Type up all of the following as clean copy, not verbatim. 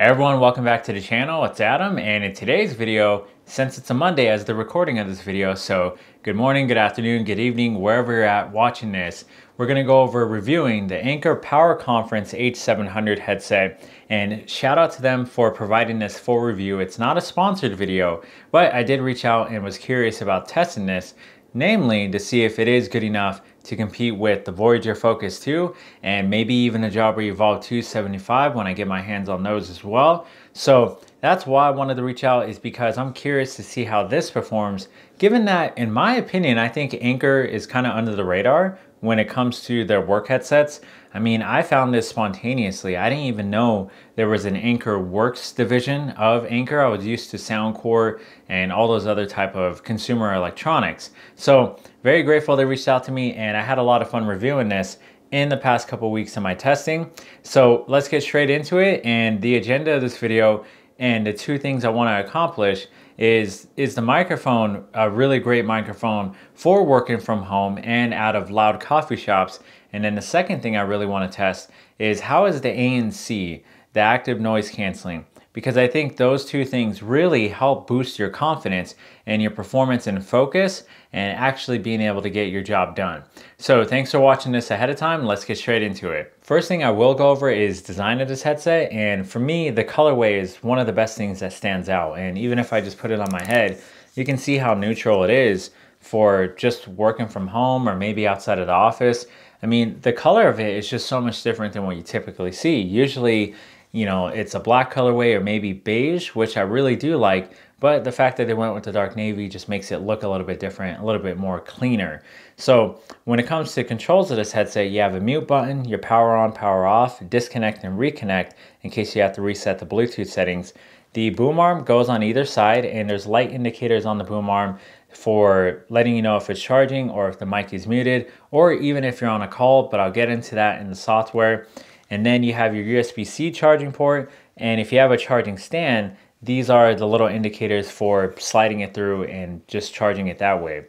Hey everyone, welcome back to the channel. It's Adam, and in today's video, since it's a Monday as the recording of this video, so good morning, good afternoon, good evening, wherever you're at watching this, we're going to go over reviewing the Anker Power Conference H700 headset, and shout out to them for providing this full review. It's not a sponsored video, but I did reach out and was curious about testing this, namely to see if it is good enough to compete with the Voyager Focus 2 and maybe even a Jabra Evolve 275 when I get my hands on those as well. So that's why I wanted to reach out, is because I'm curious to see how this performs, given that, in my opinion, I think Anker is kind of under the radar when it comes to their work headsets. I mean, I found this spontaneously. I didn't even know there was an Anker Works division of Anker. I was used to Soundcore and all those other type of consumer electronics. So very grateful they reached out to me, and I had a lot of fun reviewing this in the past couple weeks of my testing. So let's get straight into it. And the agenda of this video and the two things I want to accomplish is the microphone a really great microphone for working from home and out of loud coffee shops? And then the second thing I really want to test is how is the ANC, the active noise canceling? Because I think those two things really help boost your confidence and your performance and focus and actually being able to get your job done. So thanks for watching this ahead of time. Let's get straight into it. First thing I will go over is design of this headset. And for me, the colorway is one of the best things that stands out. And even if I just put it on my head, you can see how neutral it is for just working from home or maybe outside of the office. I mean, the color of it is just so much different than what you typically see. Usually, you know, it's a black colorway or maybe beige, which I really do like, but the fact that they went with the dark navy just makes it look a little bit different, a little bit more cleaner. So when it comes to controls of this headset, you have a mute button, your power on, power off, disconnect and reconnect in case you have to reset the Bluetooth settings. The boom arm goes on either side, and there's light indicators on the boom arm for letting you know if it's charging or if the mic is muted, or even if you're on a call, but I'll get into that in the software. And then you have your USB-C charging port, and if you have a charging stand, these are the little indicators for sliding it through and just charging it that way.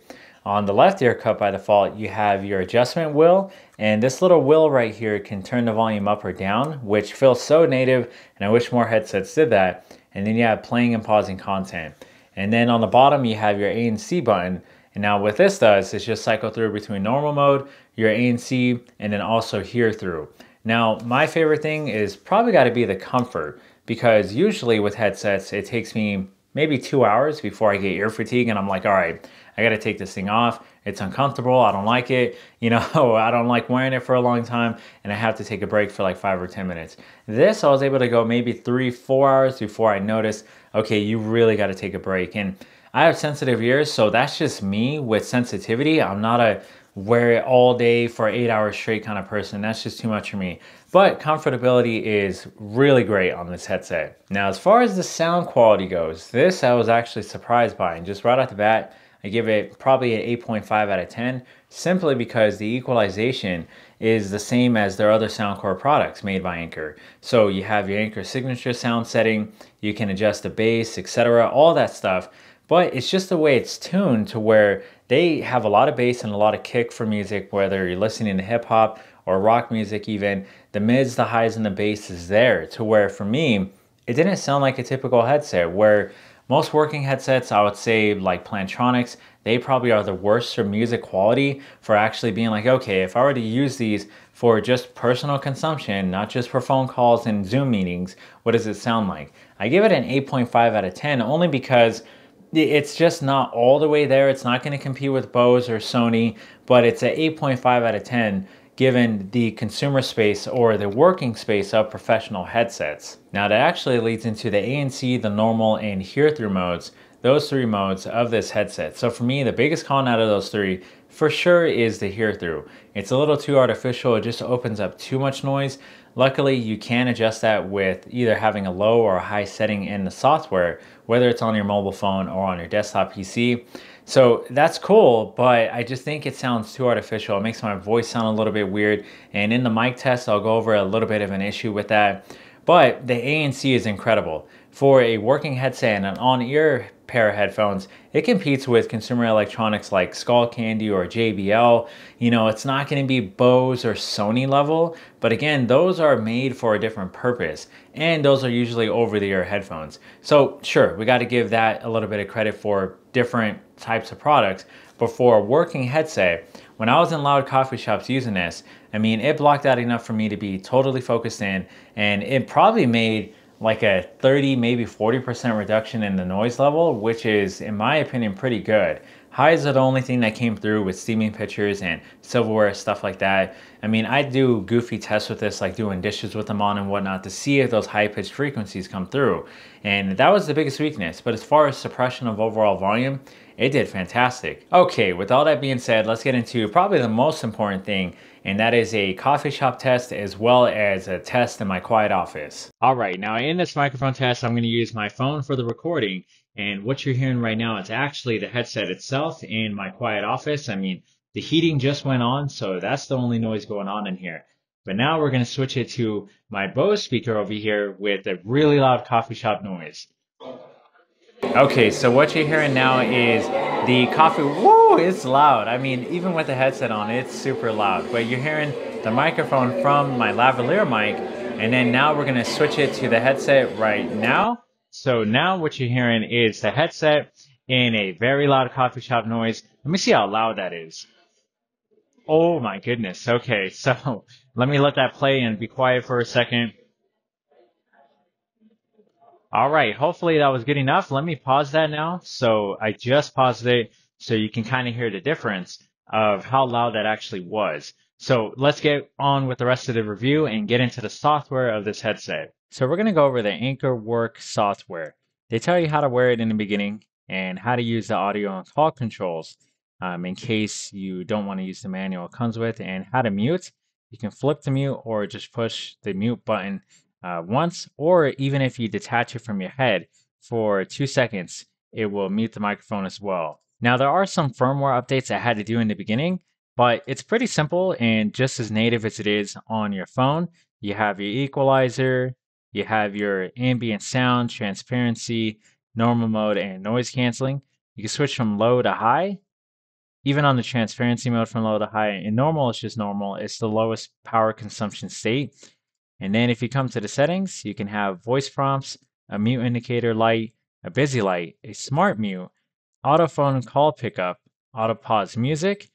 On the left ear cup by default, you have your adjustment wheel, and this little wheel right here can turn the volume up or down, which feels so native, and I wish more headsets did that. And then you have playing and pausing content. And then on the bottom, you have your ANC button. And now what this does is just cycle through between normal mode, your ANC, and then also hear through. Now, my favorite thing is probably got to be the comfort, because usually with headsets, it takes me maybe 2 hours before I get ear fatigue, and I'm like, all right, I got to take this thing off. It's uncomfortable. I don't like it. You know, I don't like wearing it for a long time, and I have to take a break for like 5 or 10 minutes. This, I was able to go maybe 3-4 hours before I noticed, okay, you really got to take a break. And I have sensitive ears, so that's just me with sensitivity. I'm not a wear it all day for 8 hours straight kind of person. That's just too much for me. But comfortability is really great on this headset. Now, as far as the sound quality goes, this I was actually surprised by, and just right off the bat, I give it probably an 8.5 out of 10, simply because the equalization is the same as their other Soundcore products made by Anker. So you have your Anker signature sound setting, you can adjust the bass, etc., all that stuff. But it's just the way it's tuned to where they have a lot of bass and a lot of kick for music, whether you're listening to hip hop or rock music even. The mids, the highs, and the bass is there, to where for me, it didn't sound like a typical headset, where most working headsets, I would say like Plantronics, they probably are the worst for music quality, for actually being like, okay, if I were to use these for just personal consumption, not just for phone calls and Zoom meetings, what does it sound like? I give it an 8.5 out of 10 only because it's just not all the way there. It's not going to compete with Bose or Sony, but it's an 8.5 out of 10 given the consumer space or the working space of professional headsets. Now that actually leads into the ANC, the normal, and hear through modes, those three modes of this headset. So for me, the biggest con out of those three for sure is the hear through. It's a little too artificial. It just opens up too much noise. Luckily, you can adjust that with either having a low or a high setting in the software, whether it's on your mobile phone or on your desktop PC. So that's cool, but I just think it sounds too artificial. It makes my voice sound a little bit weird. And in the mic test, I'll go over a little bit of an issue with that. But the ANC is incredible. For a working headset and an on-ear pair of headphones. It competes with consumer electronics like Skullcandy or JBL. You know, it's not going to be Bose or Sony level, but again, those are made for a different purpose, and those are usually over-the-ear headphones. So sure, we got to give that a little bit of credit for different types of products, but for a working headset, when I was in loud coffee shops using this, I mean, it blocked out enough for me to be totally focused in, and it probably made like a 30, maybe 40% reduction in the noise level, which is, in my opinion, pretty good. Highs are the only thing that came through with steaming pitchers and silverware, stuff like that. I mean, I do goofy tests with this, like doing dishes with them on and whatnot, to see if those high-pitched frequencies come through. And that was the biggest weakness. But as far as suppression of overall volume, it did fantastic. Okay, with all that being said, let's get into probably the most important thing, and that is a coffee shop test as well as a test in my quiet office. All right, now in this microphone test, I'm going to use my phone for the recording, and what you're hearing right now is actually the headset itself in my quiet office. I mean, the heating just went on, so that's the only noise going on in here. But now we're going to switch it to my Bose speaker over here with a really loud coffee shop noise. Okay, so what you're hearing now is the coffee. Woo, it's loud. I mean, even with the headset on, it's super loud. But you're hearing the microphone from my lavalier mic, and then now we're gonna switch it to the headset right now. So now what you're hearing is the headset in a very loud coffee shop noise. Let me see how loud that is. Oh my goodness. Okay, so let me let that play and be quiet for a second. All right, hopefully that was good enough. Let me pause that now. So I just paused it so you can kind of hear the difference of how loud that actually was. So let's get on with the rest of the review and get into the software of this headset. So we're going to go over the AnchorWork software. They tell you how to wear it in the beginning and how to use the audio and call controls in case you don't want to use the manual it comes with, and how to mute. You can flip to mute or just push the mute button once, or even if you detach it from your head for 2 seconds, it will mute the microphone as well. Now, there are some firmware updates I had to do in the beginning, but it's pretty simple and just as native as it is on your phone. You have your equalizer, you have your ambient sound, transparency, normal mode, and noise canceling. You can switch from low to high, even on the transparency mode from low to high. In normal, it's just normal. It's the lowest power consumption state. And then if you come to the settings, you can have voice prompts, a mute indicator light, a busy light, a smart mute, auto phone call pickup, auto pause music,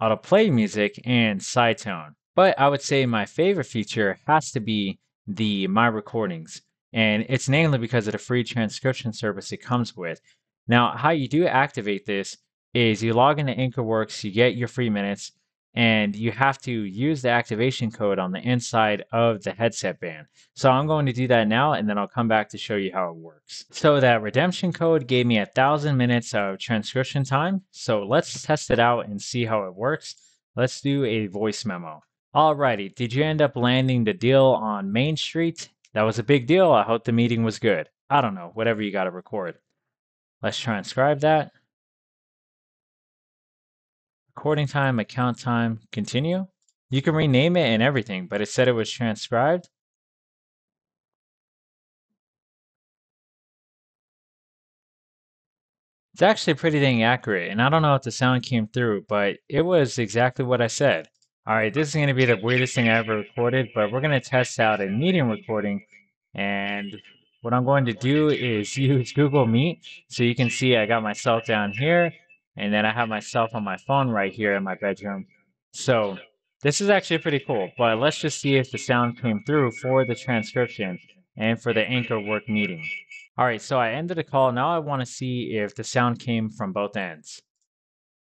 auto play music, and side tone. But I would say my favorite feature has to be the My Recordings. And it's namely because of the free transcription service it comes with. Now, how you do activate this is you log into AnchorWorks, you get your free minutes, and you have to use the activation code on the inside of the headset band. So I'm going to do that now, and then I'll come back to show you how it works. So that redemption code gave me 1,000 minutes of transcription time. So let's test it out and see how it works. Let's do a voice memo. Alrighty, did you end up landing the deal on Main Street? That was a big deal. I hope the meeting was good. I don't know, whatever you got to record. Let's transcribe that. Recording time, account time, continue. You can rename it and everything, but it said it was transcribed. It's actually pretty dang accurate, and I don't know if the sound came through, but it was exactly what I said. Alright, this is going to be the weirdest thing I ever recorded, but we're going to test out a meeting recording, and what I'm going to do is use Google Meet, so you can see I got myself down here, and then I have myself on my phone right here in my bedroom. So this is actually pretty cool, but let's just see if the sound came through for the transcription and for the AnchorWork meeting. All right, so I ended the call. Now I want to see if the sound came from both ends.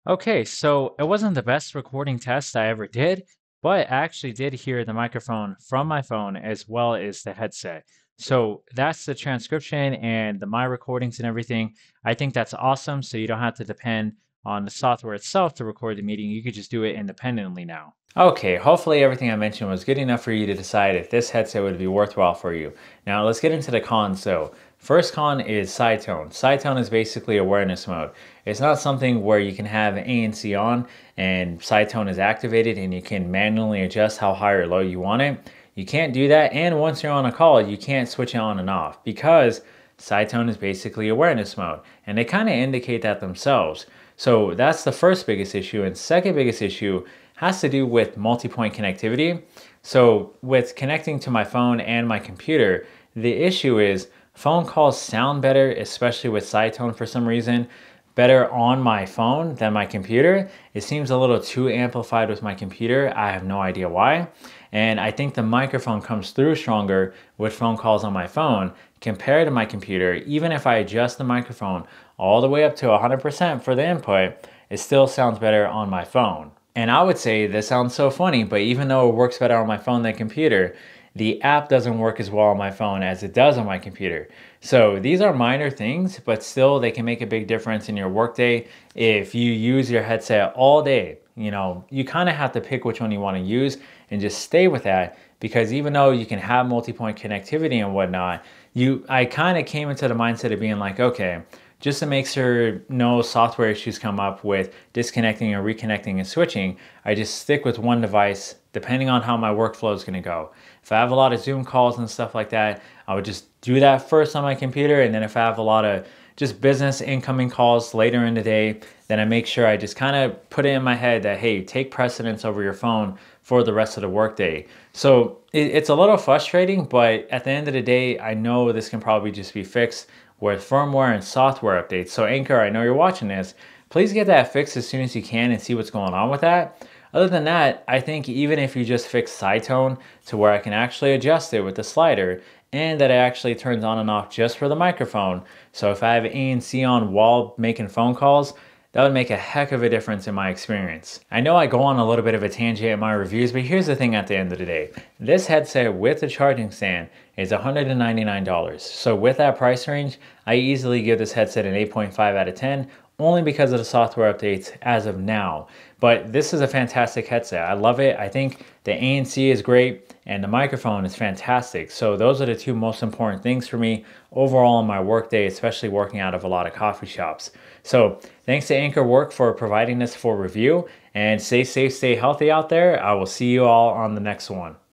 Okay, so it wasn't the best recording test I ever did, but I actually did hear the microphone from my phone as well as the headset. So that's the transcription and the My Recordings and everything. I think that's awesome, so you don't have to depend on the software itself to record the meeting. You could just do it independently now. Okay, hopefully everything I mentioned was good enough for you to decide if this headset would be worthwhile for you. Now let's get into the cons though. First con is side tone. Side tone is basically awareness mode. It's not something where you can have ANC on and side tone is activated and you can manually adjust how high or low you want it. You can't do that, and once you're on a call, you can't switch it on and off because Side-tone is basically awareness mode, and they kind of indicate that themselves. So that's the first biggest issue. And second biggest issue has to do with multi-point connectivity. So with connecting to my phone and my computer, the issue is phone calls sound better, especially with side-tone for some reason, better on my phone than my computer. It seems a little too amplified with my computer. I have no idea why. And I think the microphone comes through stronger with phone calls on my phone compared to my computer. Even if I adjust the microphone all the way up to 100% for the input, it still sounds better on my phone. And I would say this sounds so funny, but even though it works better on my phone than computer, the app doesn't work as well on my phone as it does on my computer. So these are minor things, but still they can make a big difference in your workday. If you use your headset all day, you kind of have to pick which one you want to use and just stay with that, because even though you can have multi-point connectivity and whatnot, I kind of came into the mindset of being like, okay, just to make sure no software issues come up with disconnecting or reconnecting and switching, I just stick with one device depending on how my workflow is going to go. If I have a lot of Zoom calls and stuff like that, I would just do that first on my computer, and then if I have a lot of just business incoming calls later in the day, then I make sure I just kind of put it in my head that, hey, take precedence over your phone for the rest of the workday. So it's a little frustrating, but at the end of the day, I know this can probably just be fixed with firmware and software updates. So Anchor, I know you're watching this, please get that fixed as soon as you can and see what's going on with that. Other than that, I think even if you just fix side-tone to where I can actually adjust it with the slider, and that it actually turns on and off just for the microphone. So if I have ANC on while making phone calls, that would make a heck of a difference in my experience. I know I go on a little bit of a tangent in my reviews, but here's the thing at the end of the day. This headset with the charging stand is $199. So with that price range, I easily give this headset an 8.5 out of 10, only because of the software updates as of now. But this is a fantastic headset. I love it. I think the ANC is great and the microphone is fantastic. So those are the two most important things for me overall in my workday, especially working out of a lot of coffee shops. So thanks to Anchor Work for providing this for review, and stay safe, stay healthy out there. I will see you all on the next one.